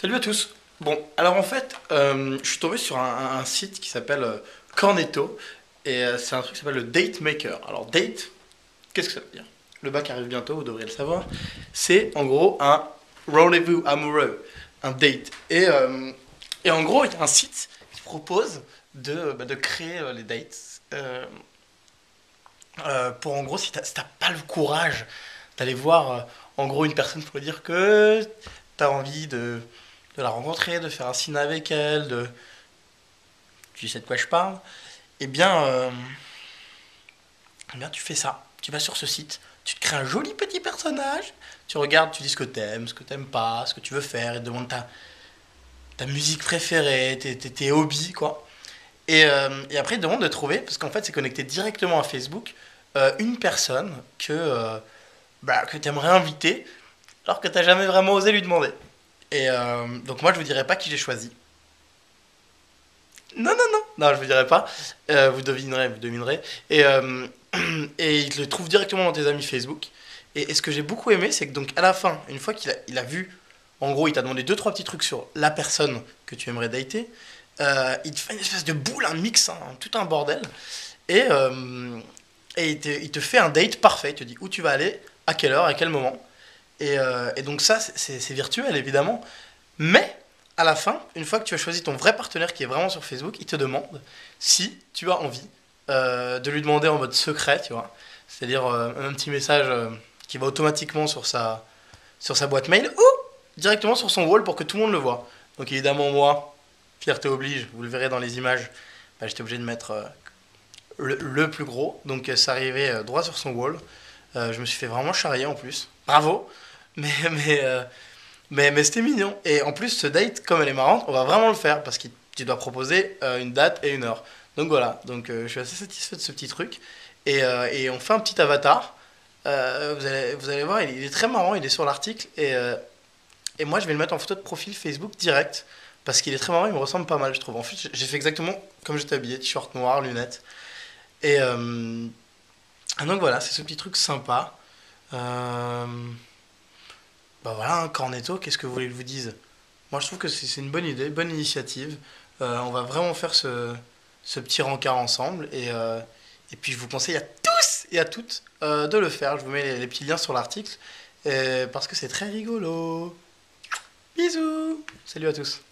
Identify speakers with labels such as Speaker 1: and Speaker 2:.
Speaker 1: Salut à tous. Bon, alors en fait, je suis tombé sur un site qui s'appelle Cornetto et c'est un truc qui s'appelle le Date Maker. Alors date, qu'est-ce que ça veut dire? Le bac arrive bientôt, vous devriez le savoir. C'est en gros un rendez-vous amoureux, un date. Et en gros, il y a un site qui propose de créer les dates pour en gros, si t'as pas le courage d'aller voir en gros une personne pour lui dire que t'as envie de la rencontrer, de faire un ciné avec elle, tu sais de quoi je parle, eh bien, eh bien tu fais ça. Tu vas sur ce site, tu te crées un joli petit personnage, tu regardes, tu dis ce que t'aimes pas, ce que tu veux faire, et te demande ta musique préférée, tes hobbies, quoi. Et après, il demande de trouver, parce qu'en fait, c'est connecté directement à Facebook, une personne que tu aimerais inviter, alors que tu n'as jamais vraiment osé lui demander. Donc moi, je vous dirai pas qui j'ai choisi. Non, non, non, non, je vous dirai pas. Vous devinerez, vous devinerez. Et, euh, et il le trouve directement dans tes amis Facebook. Et ce que j'ai beaucoup aimé, c'est que donc à la fin, une fois qu'il a vu, en gros, il t'a demandé deux trois petits trucs sur la personne que tu aimerais dater, il te fait une espèce de boule, un mix, tout un bordel. Et, euh, et il te fait un date parfait. Il te dit où tu vas aller, à quelle heure, à quel moment. Et donc ça, c'est virtuel évidemment. Mais à la fin, une fois que tu as choisi ton vrai partenaire qui est vraiment sur Facebook, il te demande si tu as envie de lui demander en mode secret, tu vois. C'est-à-dire un petit message qui va automatiquement sur sa boîte mail ou directement sur son wall pour que tout le monde le voit. Donc évidemment, moi, fierté oblige, vous le verrez dans les images, bah, j'étais obligé de mettre le plus gros. Donc ça arrivait droit sur son wall. Je me suis fait vraiment charrier en plus. Bravo. Mais, mais, euh, mais c'était mignon. Et en plus, ce date, comme elle est marrante, on va vraiment le faire parce que tu dois proposer une date et une heure. Donc voilà, donc je suis assez satisfait de ce petit truc. Et on fait un petit avatar. Vous allez voir, il est très marrant, il est sur l'article. Et moi, je vais le mettre en photo de profil Facebook direct. Parce qu'il est très marrant, il me ressemble pas mal, je trouve. En fait, j'ai fait exactement comme j'étais habillé, t-shirt noir, lunettes. Et donc voilà, c'est ce petit truc sympa. Euh, Bah voilà, un cornetto, qu'est-ce que vous voulez que je vous dise? Moi je trouve que c'est une bonne idée, bonne initiative. On va vraiment faire ce petit rencard ensemble. Et puis je vous conseille à tous et à toutes de le faire. Je vous mets les petits liens sur l'article parce que c'est très rigolo. Bisous. Salut à tous.